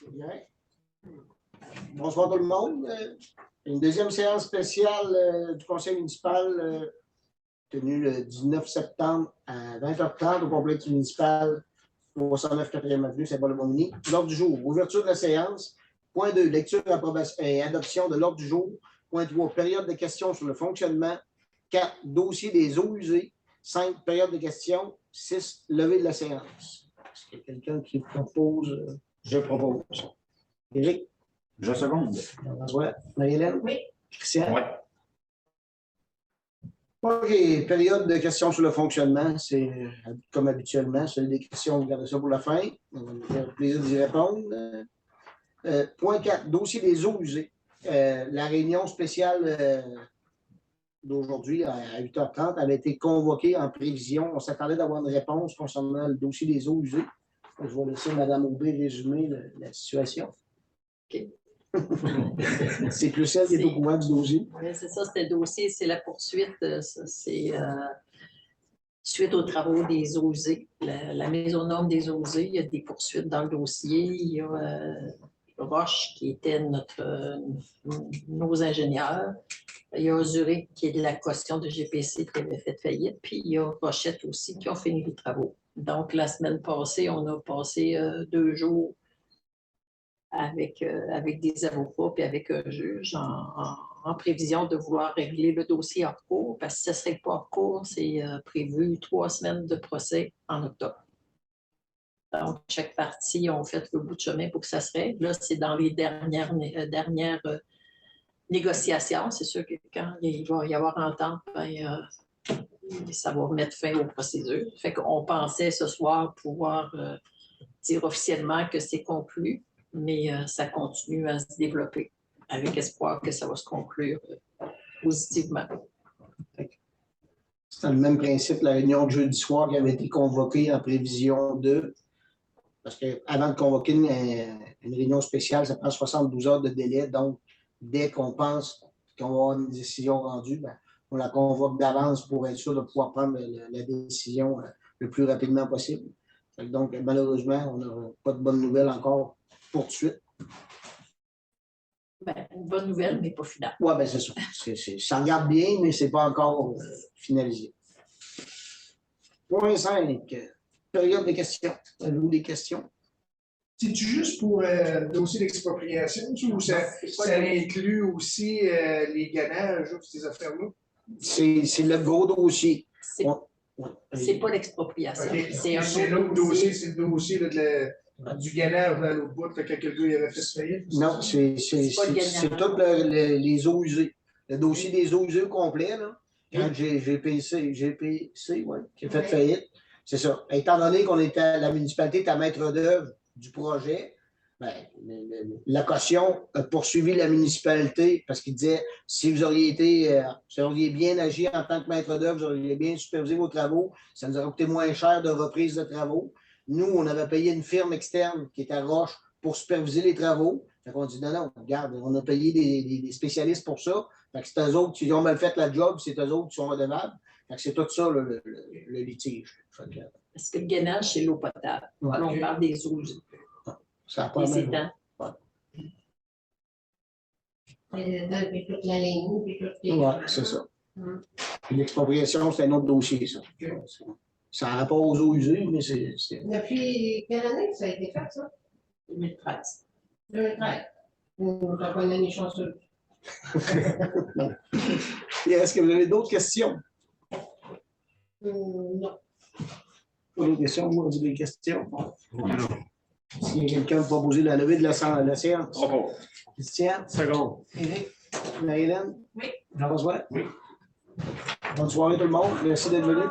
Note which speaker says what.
Speaker 1: Bien. Bonsoir tout le monde. Une deuxième séance spéciale du conseil municipal tenue le 19 septembre à 20h30 au complexe municipal 309 4e avenue, Saint-Paul-le-Mont-Mini. L'ordre du jour, ouverture de la séance. Point 2, lecture et adoption de l'ordre du jour. Point 3, période de questions sur le fonctionnement. 4, dossier des eaux usées. 5, période de questions. 6, levée de la séance. Est-ce qu'il y a quelqu'un qui propose? Je propose. Éric?
Speaker 2: Je seconde.
Speaker 1: Ouais. Marie-Hélène?
Speaker 3: Oui.
Speaker 1: Christian?
Speaker 2: Oui.
Speaker 1: OK. Période de questions sur le fonctionnement. C'est comme habituellement. Celle des questions, vous gardez ça pour la fin. On va nous faire le plaisir d'y répondre. Point 4. Dossier des eaux usées. La réunion spéciale d'aujourd'hui à 8h30 avait été convoquée en prévision. On s'attendait d'avoir une réponse concernant le dossier des eaux usées. Je vais laisser Mme Aubé résumer la situation.
Speaker 3: OK.
Speaker 1: C'est plus celle qui est au courant du dossier.
Speaker 3: Oui, c'est ça, c'était le dossier, c'est la poursuite. C'est suite aux travaux des eaux usées. La mise aux normes des eaux usées, il y a des poursuites dans le dossier. Il y a Roche, qui était nos ingénieurs. Il y a Zurich, qui est de la caution de GPC, qui avait fait faillite. Puis il y a Rochette aussi, qui ont fini les travaux. Donc, la semaine passée, on a passé 2 jours avec des avocats et avec un juge en prévision de vouloir régler le dossier hors cours, parce que ce ne serait pas hors cours, c'est prévu 3 semaines de procès en octobre. Donc, chaque partie a fait le bout de chemin pour que ça se règle. Là, c'est dans les dernières négociations. C'est sûr que quand il va y avoir entente, ça va mettre fin aux procédures. Fait qu'on pensait ce soir pouvoir dire officiellement que c'est conclu, mais ça continue à se développer avec espoir que ça va se conclure positivement.
Speaker 1: C'est le même principe, la réunion de jeudi soir qui avait été convoquée en prévision de... Parce qu'avant de convoquer une réunion spéciale, ça prend 72 heures de délai. Donc, dès qu'on pense qu'on va avoir une décision rendue, on la convoque d'avance pour être sûr de pouvoir prendre la décision le plus rapidement possible. Donc, malheureusement, on n'a pas de bonnes nouvelles encore pour de suite.
Speaker 3: Une bonne nouvelle, mais pas finale.
Speaker 1: Oui, c'est ça. Ça regarde bien, mais ce n'est pas encore finalisé. Point 5. Période de questions. Avez-vous des questions?
Speaker 4: C'est-tu juste pour le dossier d'expropriation ou ça inclut aussi les ganages ou ces affaires-là?
Speaker 1: C'est le gros dossier.
Speaker 3: C'est pas l'expropriation.
Speaker 4: Okay.
Speaker 3: C'est
Speaker 4: l'autre dossier, c'est le dossier du ganage à l'autre bout, quand quelqu'un avait fait se faillite.
Speaker 1: Non, c'est tout les eaux usées. Le dossier des eaux usées au complet, là. Quand GPC, ouais, qui a fait faillite. C'est ça. Étant donné qu'on était la municipalité est à maître d'œuvre du projet, la caution a poursuivi la municipalité parce qu'il disait si vous auriez bien agi en tant que maître d'œuvre, vous auriez bien supervisé vos travaux, ça nous aurait coûté moins cher de reprise de travaux. Nous, on avait payé une firme externe qui était à Roche pour superviser les travaux. Fait qu'on dit non, regarde, on a payé des spécialistes pour ça. Fait que c'est eux autres qui ont mal fait la job, c'est eux autres qui sont redevables. Fait que c'est tout ça le litige.
Speaker 3: Parce que le gainage, c'est l'eau potable. Ouais. On parle des eaux usées.
Speaker 1: Ça n'a pas
Speaker 3: les étangs.
Speaker 5: Puis toute la ligne, puis toutes les...
Speaker 1: Oui, c'est ça. L'expropriation, c'est un autre dossier, ça. Ça a rapport aux eaux usées, mais c'est...
Speaker 5: Depuis quelle année que ça a été fait, ça?
Speaker 3: 2013.
Speaker 5: 2013. On n'a pas une année chanceuse.
Speaker 1: Est-ce que vous avez d'autres questions?
Speaker 5: Non.
Speaker 1: Pas d'autres questions? Vous avez des questions? Non. S'il y a quelqu'un qui va poser la levée de la séance.
Speaker 2: Bravo.
Speaker 1: Christian?
Speaker 2: Seconde.
Speaker 1: Éric? Marie-Hélène?
Speaker 3: Oui.
Speaker 1: Jean-François?
Speaker 2: Oui.
Speaker 1: Bonne soirée tout le monde. Merci d'être venu.